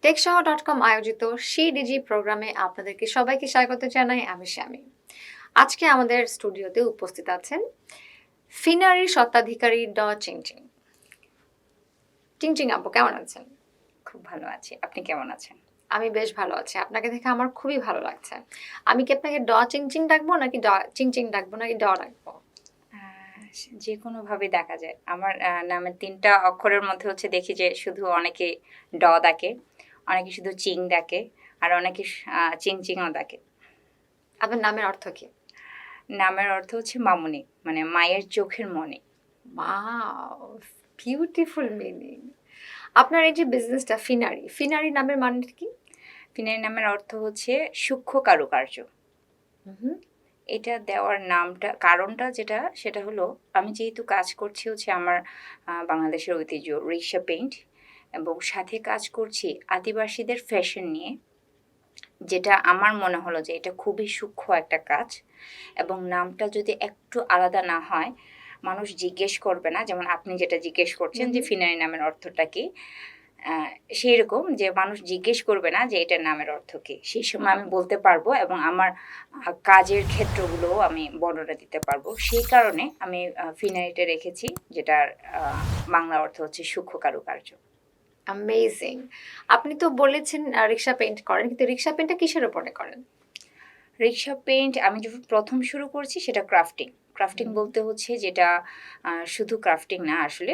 টেকসহ.কম আয়োজিত SheDiGi প্রোগ্রামে আপনাদেরকে সবাইকে স্বাগত জানাই। আমি শ্যামী। আজকে আমাদের স্টুডিওতে উপস্থিত আছেন ফিনারির স্বত্বাধিকারী চিংচিং। চিংচিং আপু, কেমন আছেন? খুব ভালো আছি। আপনি কেমন আছেন? আমি বেশ ভালো আছি। আপনাকে দেখে আমার খুবই ভালো লাগছে। আমি কি আপনাকে চিংচিং ডাকবো নাকি চিংচিং ডাকবো নাকি ডাকবো? যেকোনোভাবে দেখা যায়। আমার নামের ৩টা অক্ষরের মধ্যে হচ্ছে দেখি যে শুধু অনেকে ডাকে, অনেকে শুধু চিং ডাকে, আর অনেকে চিংচিংও ডাকে। আপনার নামের অর্থ কি? নামের অর্থ হচ্ছে মামুনি, মানে মায়ের চোখের মণি। Wow, beautiful meaning. আপনার এই যে বিজনেসটা ফিনারি নামের মানে কি? ফিনারি নামের অর্থ হচ্ছে সূক্ষ্ম কারুকার্য। এটা দেওয়ার কারণটা সেটা হলো, আমি যেহেতু কাজ করছি হচ্ছে আমার বাংলাদেশের ঐতিহ্য রিক্সা পেইন্ট, এবং সাথে কাজ করছি আদিবাসীদের ফ্যাশন নিয়ে, যেটা আমার মনে হলো যে এটা খুবই সূক্ষ্ম একটা কাজ, এবং নামটা যদি একটু আলাদা না হয় মানুষ জিজ্ঞেস করবে না। যেমন আপনি যেটা জিজ্ঞেস করছেন যে ফিনারি নামের অর্থটা কি, সেই রকম যে মানুষ জিজ্ঞেস করবে না যে এটার নামের অর্থ কী, সেই সময় আমি বলতে পারবো এবং আমার কাজের ক্ষেত্রগুলোও আমি বর্ণনা দিতে পারবো। সেই কারণে আমি ফিনারিটা রেখেছি, যেটার বাংলা অর্থ হচ্ছে সূক্ষ্ম কারুকার্য। অ্যামেজিং। আপনি তো বলেছেন রিক্সা পেইন্ট করেন, কিন্তু রিক্সা পেইন্টটা কিসের উপরে করেন? রিক্সা পেইন্ট আমি যখন প্রথম শুরু করছি সেটা ক্রাফটিং বলতে হচ্ছে যেটা শুধু ক্রাফটিং না, আসলে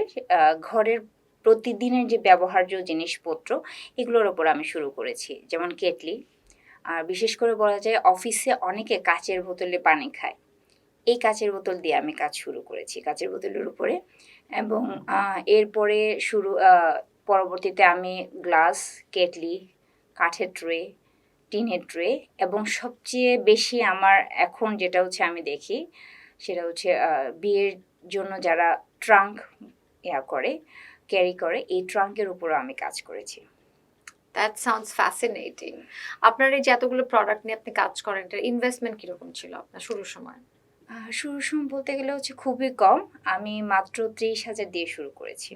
ঘরের প্রতিদিনের যে ব্যবহার্য জিনিসপত্র এগুলোর ওপর আমি শুরু করেছি। যেমন কেটলি, আর বিশেষ করে বলা যায় অফিসে অনেকে কাচের বোতলে পানি খায়, এই কাচের বোতল দিয়ে আমি কাজ শুরু করেছি, কাচের বোতলের উপরে। এবং এরপরে পরবর্তীতে আমি গ্লাস, কেটলি, কাঠের ট্রে, টিনের ট্রে, এবং সবচেয়ে বেশি আমার এখন যেটা হচ্ছে আমি দেখি সেটা হচ্ছে বিয়ের জন্য যারা ট্রাঙ্ক ক্যারি করে, এই ট্রাঙ্কের উপরও আমি কাজ করেছি। That sounds fascinating. আপনার এই যে এতগুলো প্রোডাক্ট নিয়ে আপনি কাজ করেন, এটার ইনভেস্টমেন্ট কিরকম ছিল আপনার শুরুর সময়? শুরুর সময় বলতে গেলে হচ্ছে খুবই কম। আমি মাত্র ৩০,০০০ দিয়ে শুরু করেছি।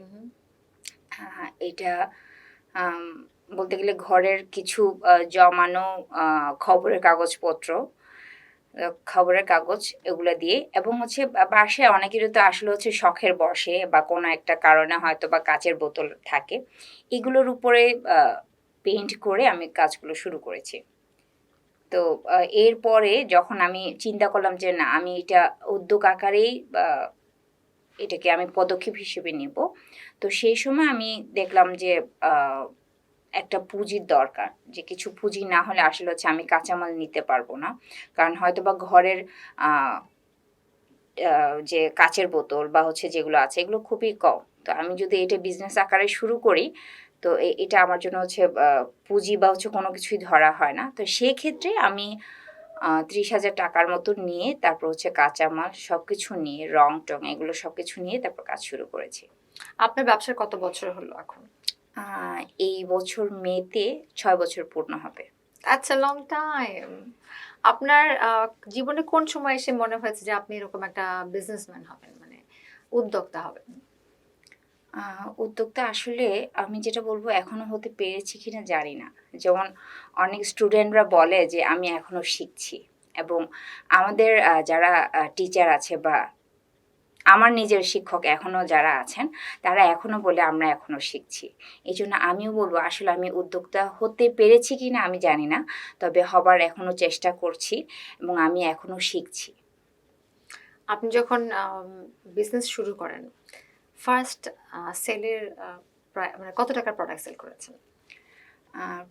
এটা বলতে গেলে ঘরের কিছু জমানো খবরের কাগজ এগুলো দিয়ে, এবং হচ্ছে বাসায় অনেকেরই তো আসলে হচ্ছে শখের বশে বা কোনো একটা কারণে হয়তো বা কাচের বোতল থাকে, এগুলোর উপরে পেইন্ট করে আমি কাজগুলো শুরু করেছি। তো এরপরে যখন আমি চিন্তা করলাম যে না, আমি এটা উদ্যোগ আকারেই এটাকে আমি পদক্ষেপ হিসেবে নেব, তো সেই সময় আমি দেখলাম যে একটা পুঁজির দরকার, যে কিছু পুঁজি না হলে আসলে হচ্ছে আমি কাঁচামাল নিতে পারবো না। কারণ হয়তো বা ঘরের যে কাচের বোতল বা হচ্ছে যেগুলো আছে এগুলো খুবই কম। তো আমি যদি এটা বিজনেস আকারে শুরু করি, তো এটা আমার জন্য হচ্ছে পুঁজি বা হচ্ছে কোনো কিছুই ধরা হয় না। তো সেক্ষেত্রে আমি ৩০,০০০ টাকার মতো নিয়ে তারপর হচ্ছে কাঁচামাল সব কিছু নিয়ে, রং-টং এগুলো সব কিছু নিয়ে তারপর কাজ শুরু করেছি। আপনার ব্যবসার কত বছর হলো এখন? এই বছর মেতে ৬ বছর পূর্ণ হবে। That's a long time. আপনার জীবনে কোন সময় এসে মনে হয়েছে যে আপনি এরকম একটা বিজনেসম্যান হবেন, মানে উদ্যোক্তা হবেন? উদ্যোক্তা আসলে আমি যেটা বলবো এখনো হতে পেরেছি কিনা জানি না। যেমন অনেক স্টুডেন্টরা বলে যে আমি এখনো শিখছি, এবং আমাদের যারা টিচার আছে বা আমার নিজের শিক্ষক এখনো যারা আছেন, তারা এখনো বলে আমরা এখনো শিখছি। এজন্য আমিও বলবো আসলে আমি উদ্যোক্তা হতে পেরেছি কিনা আমি জানি না। তবে হবার এখনো চেষ্টা করছি, এবং আমি এখনো শিখছি। আপনি যখন বিজনেস শুরু করেন, ফার্স্ট সেলের প্রায় মানে কত টাকার প্রোডাক্ট সেল করেছেন?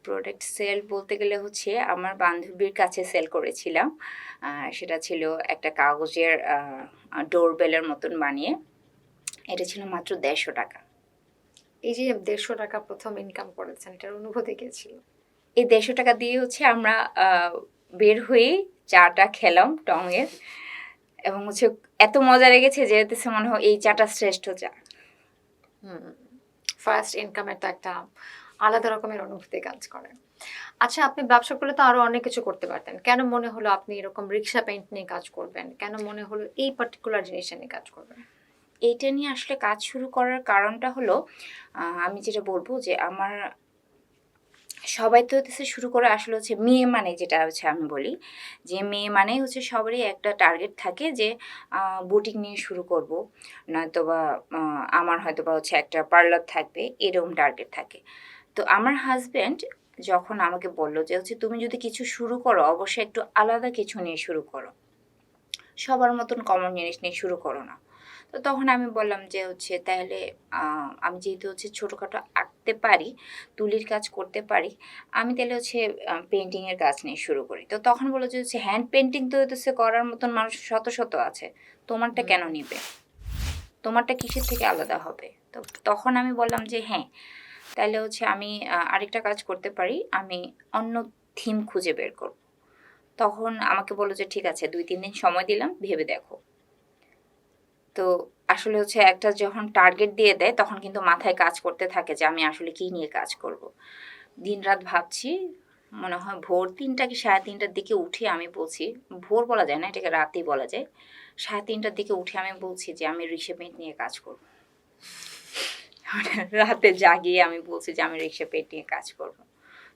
প্রোডাক্ট সেল বলতে গেলে হচ্ছে আমার বান্ধবীর কাছে সেল করেছিলাম। সেটা ছিল একটা কাগজের ডোরবেলের মতন বানিয়ে। এটা ছিল মাত্র ১৫০ টাকা। এই যে ১৫০ টাকা প্রথম ইনকাম করেছেন, এটার অনুভূতি কি ছিল? এই ১৫০ টাকা দিয়ে হচ্ছে আমরা বের হয়েই চাটা খেলাম টঙের, এবং হচ্ছে এত মজা লেগেছে যে মনে হয় এই চাটা শ্রেষ্ঠ চা। ফার্স্ট ইনকামের তো একটা আলাদা রকমের অনুভূতি কাজ করে। আচ্ছা, আপনি ব্যবসা করলে তো আরো অনেক কিছু করতে পারতেন। কেন মনে হলো আপনি এরকম রিক্সা পেইন্ট নিয়ে কাজ করবেন? কেন মনে হলো এই পার্টিকুলার জিনিসটা নিয়ে কাজ করবেন? এইটা নিয়ে আসলে কাজ শুরু করার কারণটা হলো, আমি যেটা বলবো যে আমার সবাই তো হচ্ছে শুরু করে আসলে হচ্ছে মেয়ে মানে যেটা হচ্ছে আমি বলি যে মেয়ে মানেই হচ্ছে সবারই একটা টার্গেট থাকে যে বুটিক নিয়ে শুরু করব, নয়তো বা আমার হয়তো বা হচ্ছে একটা পার্লার থাকবে, এরকম টার্গেট থাকে। তো আমার হাজব্যান্ড যখন আমাকে বললো যে হচ্ছে তুমি যদি কিছু শুরু করো অবশ্যই একটু আলাদা কিছু নিয়ে শুরু করো, সবার মতন কমন জিনিস নিয়ে শুরু করো না। তো তখন আমি বললাম যে হচ্ছে তাহলে আমি যেহেতু হচ্ছে ছোটোখাটো আঁকতে পারি, তুলির কাজ করতে পারি, আমি তাহলে হচ্ছে পেন্টিংয়ের কাজ নিয়ে শুরু করি। তো তখন বললো যে হচ্ছে হ্যান্ড পেন্টিং তো হচ্ছে করার মতন মানুষ শত শত আছে, তোমারটা কেন নিবে, তোমারটা কিসের থেকে আলাদা হবে? তো তখন আমি বললাম যে হ্যাঁ, তাহলে হচ্ছে আমি আরেকটা কাজ করতে পারি, আমি অন্য থিম খুঁজে বের করব। তখন আমাকে বললো যে ঠিক আছে, 2-3 দিন সময় দিলাম, ভেবে দেখো। তো আসলে হচ্ছে একটা যখন টার্গেট দিয়ে দেয় তখন কিন্তু মাথায় কাজ করতে থাকে যে আমি আসলে কী নিয়ে কাজ করব। দিনরাত ভাবছি, মনে হয় ভোর 3টা কি 3:30টার দিকে উঠে আমি বলছি, ভোর বলা যায় না, এটাকে রাতেই বলা যায়, 3:30টার দিকে উঠে আমি বলছি যে আমি রিক্সা পেইন্ট নিয়ে কাজ করব। রাতে জাগিয়ে আমি বলছি যে আমি রিক্সা পেইন্ট নিয়ে কাজ করব।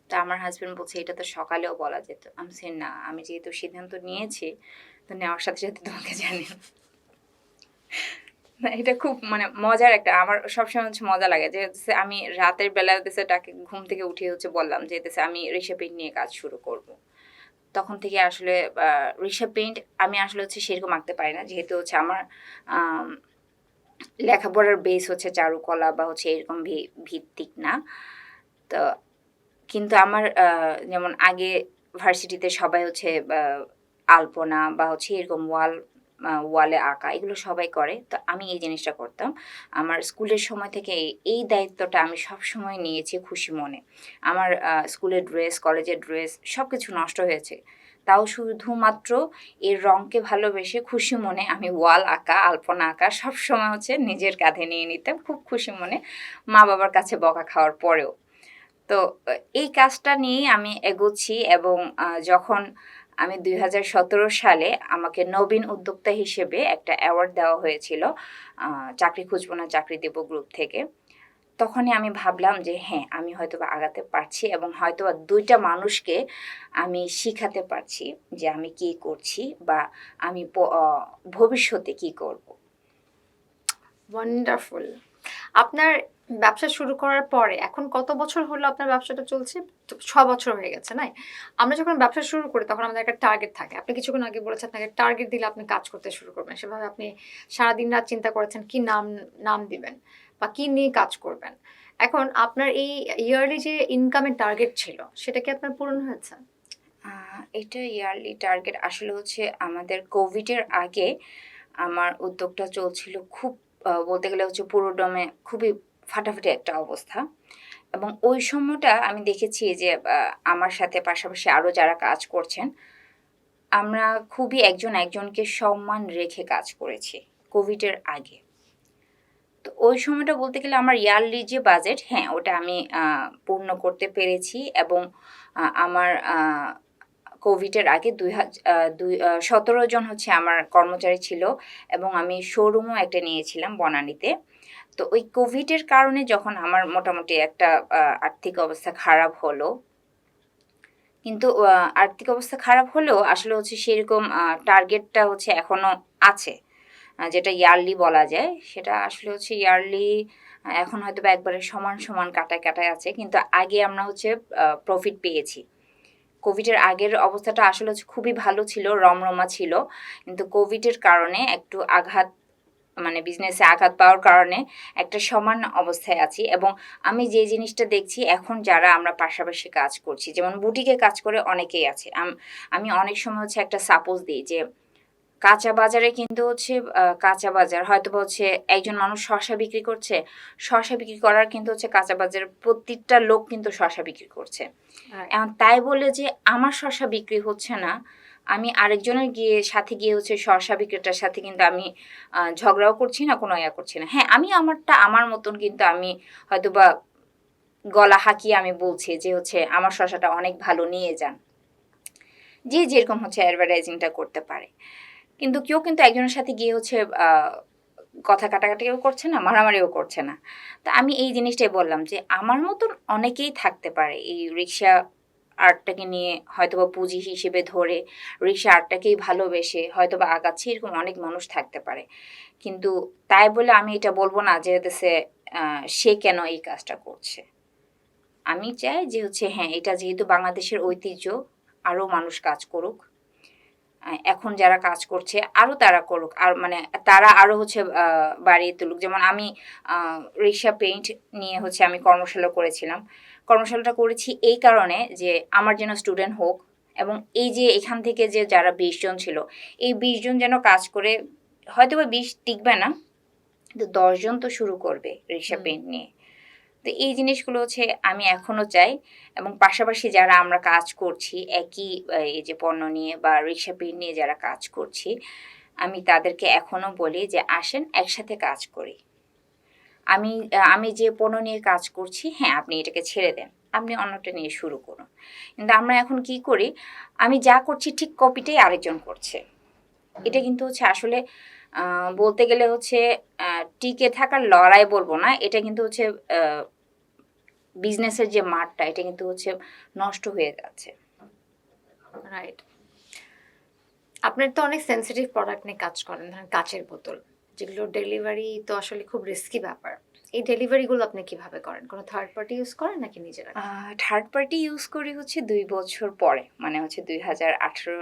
তা আমার হাজব্যান্ড বলছে এটা তো সকালেও বলা যেত। আমি বলছি না, আমি যেহেতু সিদ্ধান্ত নিয়েছি তো নেওয়ার সাথে সাথে তোমাকে জানিয়ে না, এটা খুব মানে মজার একটা, আমার সবসময় হচ্ছে মজা লাগে যে হচ্ছে আমি রাতের বেলা হচ্ছে তাকে ঘুম থেকে উঠে হচ্ছে বললাম যে হচ্ছে আমি রিক্সা পেইন্ট নিয়ে কাজ শুরু করব। তখন থেকে আসলে রিক্সা পেইন্ট আমি আসলে হচ্ছে সেরকম আঁকতে পারি না, যেহেতু হচ্ছে আমার আম, লেখাপড়ার বেস হচ্ছে চারুকলা বা হচ্ছে এরকম ভিত্তিক না। তো কিন্তু আমার যেমন আগে ভার্সিটিতে সবাই হচ্ছে আলপনা বা হচ্ছে এরকম ওয়ালে আঁকা এগুলো সবাই করে, তো আমি এই জিনিসটা করতাম। আমার স্কুলের সময় থেকে এই দায়িত্বটা আমি সবসময় নিয়েছি খুশি মনে। আমার স্কুলের ড্রেস, কলেজের ড্রেস সব কিছু নষ্ট হয়েছে, তাও শুধুমাত্র এর রঙকে ভালোবেসে খুশি মনে আমি ওয়াল আঁকা, আলপনা আঁকা সবসময় হচ্ছে নিজের কাঁধে নিয়ে নিতাম খুব খুশি মনে, মা বাবার কাছে বকা খাওয়ার পরেও। তো এই কাজটা নিয়েই আমি এগোচ্ছি এবং যখন আমি 2017 সালে আমাকে নবীন উদ্যোক্তা হিসেবে একটা অ্যাওয়ার্ড দেওয়া হয়েছিল চাকরি খুঁজবো না চাকরি দেবো গ্রুপ থেকে, তখনই আমি ভাবলাম যে হ্যাঁ, আমি হয়তোবা আগাতে পারছি এবং হয়তোবা 2টা মানুষকে আমি শিখাতে পারছি যে আমি কী করছি বা আমি ভবিষ্যতে কী করব। ওয়ান্ডারফুল। আপনার ব্যবসা শুরু করার পরে এখন কত বছর হলো আপনার ব্যবসাটা চলছে? তো 6 বছর হয়ে গেছে, নাই? আমরা যখন ব্যবসা শুরু করি তখন আমাদের একটা টার্গেট থাকে। আপনি কিছুক্ষণ আগে বলেছেন আপনাকে টার্গেট দিলে আপনি কাজ করতে শুরু করবেন। সেভাবে আপনি সারাদিন রাত চিন্তা করেছেন কি নাম দিবেন বা কি নিয়ে কাজ করবেন। এখন আপনার এই ইয়ারলি যে ইনকামের টার্গেট ছিল সেটা কি আপনার পূরণ হয়েছে? এটা ইয়ারলি টার্গেট আসলে হচ্ছে আমাদের কোভিডের আগে আমার উদ্যোগটা চলছিল খুব বলতে গেলে হচ্ছে পুরোদমে খুবই ফাটাফাটি একটা অবস্থা। এবং ওই সময়টা আমি দেখেছি যে আমার সাথে পাশাপাশি আরও যারা কাজ করছেন, আমরা খুবই একজন একজনকে সম্মান রেখে কাজ করেছি কোভিডের আগে। তো ওই সময়টা বলতে গেলে আমার ইয়ারলি যে বাজেট, হ্যাঁ, ওটা আমি পূর্ণ করতে পেরেছি এবং আমার কোভিডের আগে 17 জন হচ্ছে আমার কর্মচারী ছিল এবং আমি শোরুমও একটা নিয়েছিলাম বনানীতে। তো ওই কোভিডের কারণে যখন আমার মোটামুটি একটা আর্থিক অবস্থা খারাপ হলো, কিন্তু আর্থিক অবস্থা খারাপ হলেও আসলে হচ্ছে সেরকম টার্গেটটা হচ্ছে এখনও আছে, যেটা ইয়ারলি বলা যায় সেটা আসলে হচ্ছে ইয়ারলি এখন হয়তো বা একবারে সমান সমান কাটায় কাটায় আছে, কিন্তু আগে আমরা হচ্ছে প্রফিট পেয়েছি। কোভিডের আগের অবস্থাটা আসলে হচ্ছে খুবই ভালো ছিল, রমরমা ছিল, কিন্তু কোভিডের কারণে একটু আঘাত, মানে বিজনেসে আঘাত পাওয়ার কারণে একটা সমান অবস্থায় আছি। এবং আমি যে জিনিসটা দেখছি এখন যারা আমরা পাশাপাশি কাজ করছি, যেমন বুটিকে কাজ করে অনেকেই আছে, আমি অনেক সময় হচ্ছে একটা সাপোজ দিই যে কাঁচা বাজারে কিন্তু হচ্ছে কাঁচা বাজার হয়তো বা হচ্ছে একজন মানুষ শসা বিক্রি করছে, শসা বিক্রি করার কিন্তু হচ্ছে কাঁচা বাজারের প্রত্যেকটা লোক কিন্তু শসা বিক্রি করছে। এখন তাই বলে যে আমার শসা বিক্রি হচ্ছে না, আমি আরেকজনের সাথে গিয়ে হচ্ছে শসা বিক্রেতার সাথে কিন্তু আমি ঝগড়াও করছি না, কোনো ইয়া করছি না। হ্যাঁ, আমি আমারটা আমার মতন কিন্তু আমি হয়তো বা গলা হাঁকিয়ে আমি বলছি যে হচ্ছে আমার শসাটা অনেক ভালো, নিয়ে যান, যে যেরকম হচ্ছে অ্যাডভার্টাইজিংটা করতে পারে। কিন্তু কেউ কিন্তু একজনের সাথে গিয়ে হচ্ছে কথা কাটাকাটিও করছে না, মারামারিও করছে না। তো আমি এই জিনিসটাই বললাম যে আমার মতন অনেকেই থাকতে পারে এই রিক্সা আর্টটাকে নিয়ে হয়তোবা পুঁজি হিসেবে ধরে রিক্সা আর্টটাকেই ভালোবেসে হয়তোবা আগাচ্ছে, এরকম অনেক মানুষ থাকতে পারে। কিন্তু তাই বলে আমি এটা বলবো না যে হচ্ছে সে কেন এই কাজটা করছে। আমি চাই যে হচ্ছে হ্যাঁ, এটা যেহেতু বাংলাদেশের ঐতিহ্য, আরও মানুষ কাজ করুক। এখন যারা কাজ করছে আরও তারা করুক, আর মানে তারা আরও হচ্ছে বাড়িয়ে তুলুক। যেমন আমি রিক্সা পেইন্ট নিয়ে হচ্ছে আমি কর্মশালা করেছিলাম। কর্মশালাটা করেছি এই কারণে যে আমার যেন স্টুডেন্ট হোক, এবং এই যে এখান থেকে যে যারা 20 জন ছিল, এই 20 জন যেন কাজ করে, হয়তো বা 20 টিকবে না, কিন্তু 10 জন তো শুরু করবে রিক্সা পেইন্ট নিয়ে। তো এই জিনিসগুলো হচ্ছে আমি এখনও চাই। এবং পাশাপাশি যারা আমরা কাজ করছি একই এই যে পণ্য নিয়ে বা রিক্সা পেইন্ট নিয়ে যারা কাজ করছি, আমি তাদেরকে এখনও বলি যে আসেন একসাথে কাজ করি। আমি যে পণ্য নিয়ে কাজ করছি, হ্যাঁ আপনি এটাকে ছেড়ে দেন, আপনি অন্যটা নিয়ে শুরু করুন। কিন্তু আমরা এখন কি করি, আমি যা করছি ঠিক কপিটাই আরেকজন করছে। এটা কিন্তু হচ্ছে আসলে বলতে গেলে হচ্ছে টিকে থাকার লড়াই বলবো না, এটা কিন্তু হচ্ছে বিজনেসের যে মাঠটা, এটা কিন্তু হচ্ছে নষ্ট হয়ে যাচ্ছে। রাইট। আপনার তো অনেক সেনসিটিভ প্রোডাক্ট নিয়ে কাজ করেন, ধরেন কাচের বোতল, যেগুলো ডেলিভারি তো আসলে খুব রিস্কি ব্যাপার। এই ডেলিভারিগুলো আপনি কিভাবে করেন? কোনো থার্ড পার্টি ইউজ করেন নাকি নিজেরা? থার্ড পার্টি ইউজ করি হচ্ছে 2 বছর পরে, মানে হচ্ছে 2018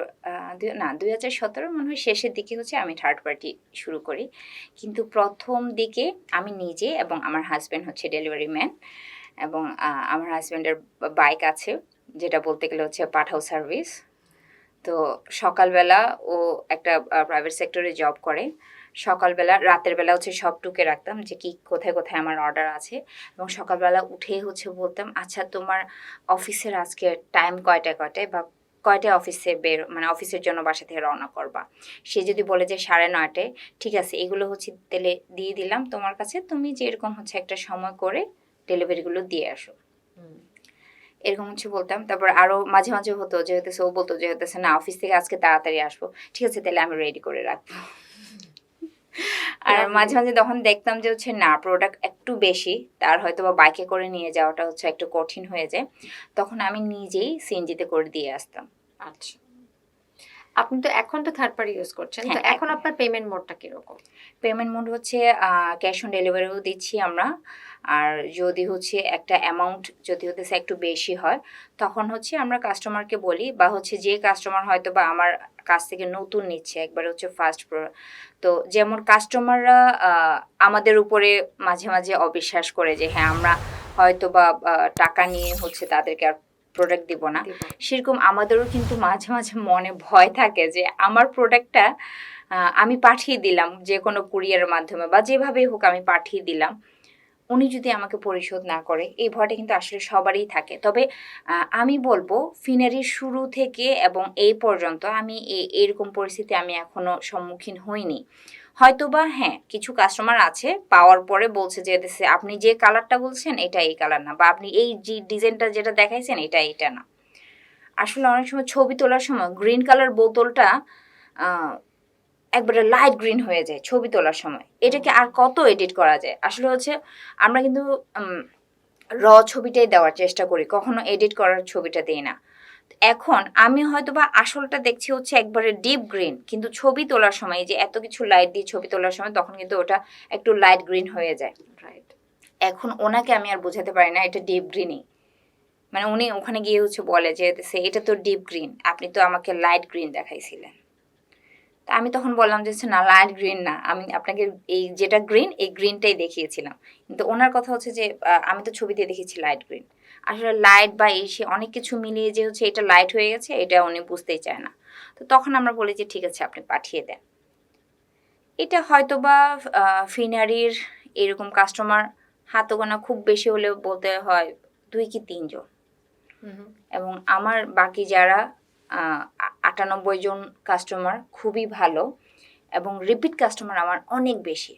না 2017 মনে হয় শেষের দিকে হচ্ছে আমি থার্ড পার্টি শুরু করি। কিন্তু প্রথম দিকে আমি নিজে এবং আমার হাজব্যান্ড হচ্ছে ডেলিভারি ম্যান। এবং আমার হাজব্যান্ডের বাইক আছে, যেটা বলতে গেলে হচ্ছে পাঠাও সার্ভিস। তো সকালবেলা ও একটা প্রাইভেট সেক্টরে জব করে। সকালবেলা রাতের বেলা হচ্ছে সব টুকে রাখতাম যে কি কোথায় কোথায় আমার অর্ডার আছে, এবং সকালবেলা উঠেই হচ্ছে বলতাম আচ্ছা তোমার অফিসের আজকে টাইম কয়টায় কয়টায় বা কয়টায় অফিসে মানে অফিসের জন্য বাসা থেকে রওনা করবা। সে যদি বলে যে 9:30, ঠিক আছে এগুলো হচ্ছে তেলে দিয়ে দিলাম তোমার কাছে, তুমি যে এরকম হচ্ছে একটা সময় করে ডেলিভারিগুলো দিয়ে আসো। এরকম হচ্ছে বলতাম। তারপর আরও মাঝে মাঝে হতো যে হতেছে ও বলতো যে হতেছে না অফিস থেকে আজকে তাড়াতাড়ি আসবো, ঠিক আছে তাহলে আমি রেডি করে রাখবো। আর মাঝে মাঝে তখন দেখতাম যে হচ্ছে না প্রোডাক্ট একটু বেশি, তার হয়তো বা বাইকে করে নিয়ে যাওয়াটা হচ্ছে একটু কঠিন হয়ে যায়, তখন আমি নিজেই সিএনজিতে করে দিয়ে আসতাম। আচ্ছা, আপনি তো এখন তো থার্ড পার্টি ইউজ করছেন, তো হ্যাঁ, এখন আপনার পেমেন্ট মোডটা কিরকম? পেমেন্ট মোড হচ্ছে ক্যাশ অন ডেলিভারিও দিচ্ছি আমরা। আর যদি হচ্ছে একটা অ্যামাউন্ট যদি হতেছে একটু বেশি হয়, তখন হচ্ছে আমরা কাস্টমারকে বলি, বা হচ্ছে যে কাস্টমার হয়তো বা আমার কাছ থেকে নতুন নিচ্ছে একবার হচ্ছে ফার্স্ট তো যেমন কাস্টমাররা আমাদের উপরে মাঝে মাঝে অবিশ্বাস করে যে হ্যাঁ আমরা হয়তো বা টাকা নিয়ে হচ্ছে তাদেরকে আর প্রোডাক্ট দিব না, সেরকম আমাদেরও কিন্তু মাঝে মাঝে মনে ভয় থাকে যে আমার প্রোডাক্টটা আমি পাঠিয়ে দিলাম যে কোনো কুরিয়ারের মাধ্যমে বা যেভাবেই হোক আমি পাঠিয়ে দিলাম, উনি যদি আমাকে পরিশোধ না করে, এই ভয়টা কিন্তু আসলে সবারই থাকে। তবে আমি বলবো ফিনারির শুরু থেকে এবং এই পর্যন্ত আমি এরকম পরিস্থিতি আমি এখনো সম্মুখীন হইনি। হয়তোবা হ্যাঁ কিছু কাস্টমার আছে পাওয়ার পরে বলছে যে আপনি যে কালারটা বলছেন এটা এই কালার না, বা আপনি এই যে ডিজাইনটা যেটা দেখাইছেন এটা না। আসলে অনেক সময় ছবি তোলার সময় গ্রিন কালার বোতলটা একবারে লাইট গ্রিন হয়ে যায় ছবি তোলার সময়, এটাকে আর কত এডিট করা যায়। আসলে হচ্ছে আমরা কিন্তু র ছবিটাই দেওয়ার চেষ্টা করি, কখনো এডিট করার ছবিটা দিই না। এখন আমি হয়তো বা আসলটা দেখছি হচ্ছে একবারে ডিপ গ্রিন, কিন্তু ছবি তোলার সময় যে এত কিছু লাইট দিয়ে ছবি তোলার সময় তখন কিন্তু ওটা একটু লাইট গ্রিন হয়ে যায়। রাইট। এখন ওনাকে আমি আর বোঝাতে পারি না এটা ডিপ গ্রিনই, মানে উনি ওখানে গিয়ে হচ্ছে বলে যে এটা তো ডিপ গ্রিন, আপনি তো আমাকে লাইট গ্রিন দেখাইছিলেন। তা আমি তখন বললাম যে না লাইট গ্রিন না, আমি আপনাকে এই যেটা গ্রিন এই গ্রিনটাই দেখিয়েছিলাম। কিন্তু ওনার কথা হচ্ছে যে আমি তো ছবিতে দেখেছি লাইট গ্রিন। আসলে লাইট বা এই সে অনেক কিছু মিলিয়ে যে হচ্ছে এটা লাইট হয়ে গেছে এটা উনি বুঝতেই চায় না। তো তখন আমরা বলি যে ঠিক আছে আপনি পাঠিয়ে দেন। এটা হয়তো বা ফিনারির এরকম কাস্টমার হাতে গোনা খুব বেশি হলেও বলতে হয় 2 কি 3 জন। এবং আমার বাকি যারা 98 জন কাস্টমার খুবই ভালো, এবং রিপিট কাস্টমার আমার অনেক বেশি।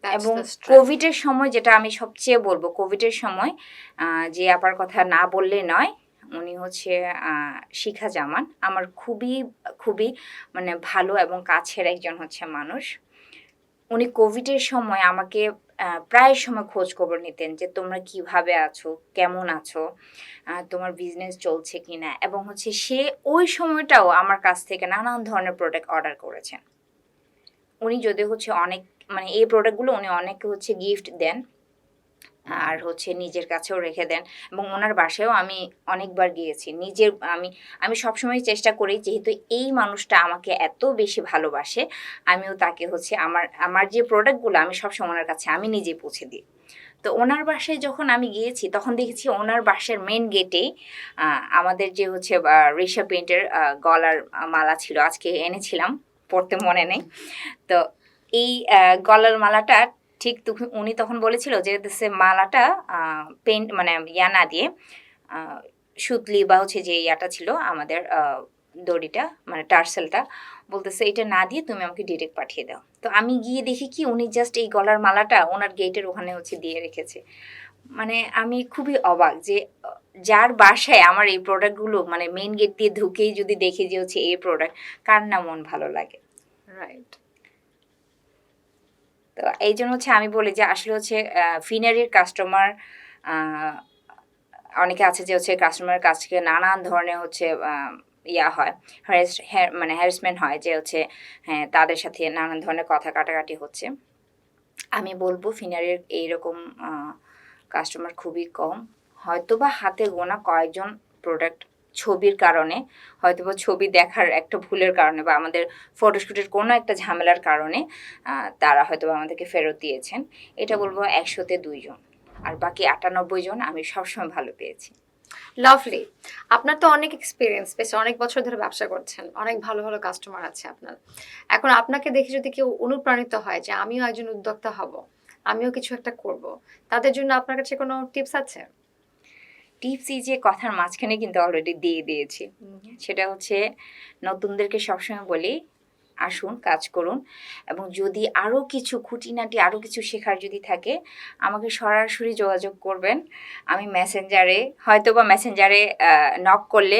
এবং কোভিডের সময় যেটা আমি সবচেয়ে বলবো, কোভিডের সময় যে আপার কথা না বললে নয়, উনি হচ্ছে শিখা জামান, আমার খুবই খুবই মানে ভালো এবং কাছের একজন হচ্ছে মানুষ। উনি কোভিডের সময় আমাকে প্রায় সময় খোঁজ খবর নিতেন যে তোমরা কিভাবে আছো, কেমন আছো, তোমার বিজনেস চলছে কিনা, এবং হচ্ছে সে ওই সময়টাও আমার কাছ থেকে নানান ধরনের প্রোডাক্ট অর্ডার করেছেন। উনি যদি হচ্ছে অনেক মানে এই প্রোডাক্টগুলো উনি অনেকে হচ্ছে গিফট দেন আর হচ্ছে নিজের কাছেও রেখে দেন, এবং ওনার বাসায়ও আমি অনেকবার গিয়েছি। আমি সবসময় চেষ্টা করি, যেহেতু এই মানুষটা আমাকে এত বেশি ভালোবাসে, আমিও তাকে হচ্ছে আমার যে প্রোডাক্টগুলো আমি সবসময় ওনার কাছে আমি নিজে পৌঁছে দিই। তো ওনার বাসায় যখন আমি গিয়েছি তখন দেখেছি ওনার বাসার মেন গেটেই আমাদের যে হচ্ছে রিক্সা পেইন্টের গলার মালা ছিল, আজকে এনেছিলাম, পড়তে মনে নেই। তো এই গলার মালাটা ঠিক উনি তখন বলেছিল যে সে মালাটা পেন্ট মানে ইয়া না দিয়ে সুতলি বা হচ্ছে যে ইয়াটা ছিল আমাদের দড়িটা মানে টার্সেলটা, বলতেছে এটা না দিয়ে তুমি আমাকে ডিরেক্ট পাঠিয়ে দাও। তো আমি গিয়ে দেখি কি উনি জাস্ট এই গলার মালাটা ওনার গেটের ওখানে হচ্ছে দিয়ে রেখেছে। মানে আমি খুবই অবাক যে যার বাসায় আমার এই প্রোডাক্টগুলো মানে মেইন গেট দিয়ে ঢুকেই যদি দেখি যে হচ্ছে এই প্রোডাক্ট, কার না মন ভালো লাগে। রাইট। তো এই জন্য হচ্ছে আমি বলি যে আসলে হচ্ছে ফিনারির কাস্টমার অনেকে আছে যে হচ্ছে কাস্টমারের কাছ থেকে নানান ধরনের হচ্ছে ইয়া হয়, মানে হ্যারাসমেন্ট হয়, যে হচ্ছে হ্যাঁ তাদের সাথে নানান ধরনের কথা কাটাকাটি হচ্ছে। আমি বলবো ফিনারির এইরকম কাস্টমার খুবই কম, হয়তোবা হাতে গোনা কয়েকজন প্রোডাক্ট ছবির কারণে, হয়তোবা ছবি দেখার একটা ভুলের কারণে বা আমাদের ফটোশ্যুটের কোনো একটা ঝামেলার কারণে তারা হয়তোবা আমাদেরকে ফেরত দিয়েছেন। এটা বলবো 100-তে 2 জন, আর বাকি 98 জন আমি সবসময় ভালো পেয়েছি। লাভলি। আপনার তো অনেক এক্সপিরিয়েন্স, বেশ অনেক বছর ধরে ব্যবসা করছেন, অনেক ভালো ভালো কাস্টমার আছে আপনার। এখন আপনাকে দেখে যদি কেউ অনুপ্রাণিত হয় যে আমিও একজন উদ্যোক্তা হব, আমিও কিছু একটা করব, তাদের জন্য আপনার কাছে কোনো টিপস আছে? টিপস এই যে কথার মাঝখানে কিন্তু অলরেডি দিয়ে দিয়েছি। সেটা হচ্ছে নতুনদেরকে সবসময় বলি আসুন কাজ করুন, এবং যদি আরও কিছু খুঁটিনাটি আরও কিছু শেখার যদি থাকে আমাকে সরাসরি যোগাযোগ করবেন। আমি মেসেঞ্জারে নক করলে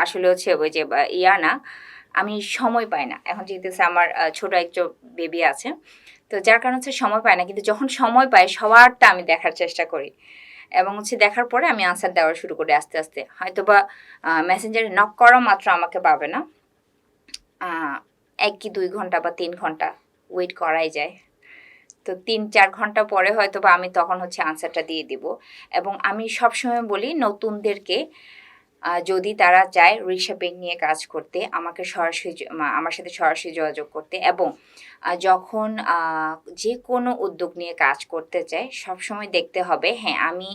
আসলে হচ্ছে ওই যে ইয়া না, আমি সময় পাই না এখন, যেহেতু আমার ছোট একটা বেবি আছে, তো যার কারণে হচ্ছে সময় পাই না। কিন্তু যখন সময় পাই সবারটা আমি দেখার চেষ্টা করি, এবং হচ্ছে দেখার পরে আমি আনসার দেওয়া শুরু করি আস্তে আস্তে। হয়তোবা মেসেঞ্জারে নক করা মাত্র আমাকে পাবে না, 1 কি 2 ঘন্টা বা 3 ঘন্টা ওয়েট করাই যায়। তো 3-4 ঘন্টা পরে হয়তো বা আমি তখন হচ্ছে আনসারটা দিয়ে দিব। এবং আমি সবসময় বলি নতুনদেরকে যদি তারা চায় রিক্সা পেইন্ট নিয়ে কাজ করতে, আমার সাথে সরাসরি যোগাযোগ করতে, এবং যখন যে কোনো উদ্যোগ নিয়ে কাজ করতে চায় সবসময় দেখতে হবে হ্যাঁ আমি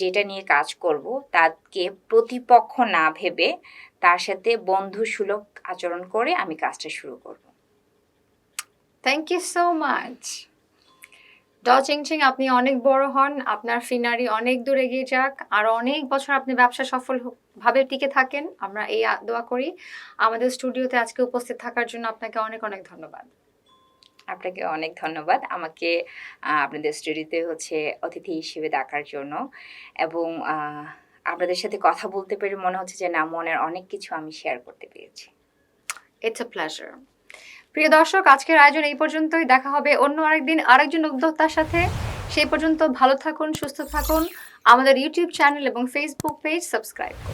যেটা নিয়ে কাজ করব তাকে প্রতিপক্ষ না ভেবে তার সাথে বন্ধুসুলভ আচরণ করে আমি কাজটা শুরু করব। Thank you so much. চিং আপনি অনেক বড় হন, আপনার ফিনারি অনেক দূর এগিয়ে যাক, আর অনেক বছর আপনি ব্যবসা সফল ভাবে টিকে থাকেন, আমরা এই দোয়া করি। আমাদের স্টুডিওতে আজকে উপস্থিত থাকার জন্য আপনাকে অনেক অনেক ধন্যবাদ। আপনাকে অনেক ধন্যবাদ আমাকে আপনাদের স্টুডিওতে হচ্ছে অতিথি হিসেবে ডাকার জন্য, এবং আপনাদের সাথে কথা বলতে পেরে মনে হচ্ছে যে না, মনের অনেক কিছু আমি শেয়ার করতে পেরেছি। It's a pleasure. প্রিয় দর্শক, আজকের আয়োজন এই পর্যন্তই। দেখা হবে অন্য আরেকদিন আরেকজন উদ্যোক্তার সাথে। সেই পর্যন্ত ভালো থাকুন, সুস্থ থাকুন। আমাদের ইউটিউব চ্যানেল এবং ফেসবুক পেজ সাবস্ক্রাইব করুন।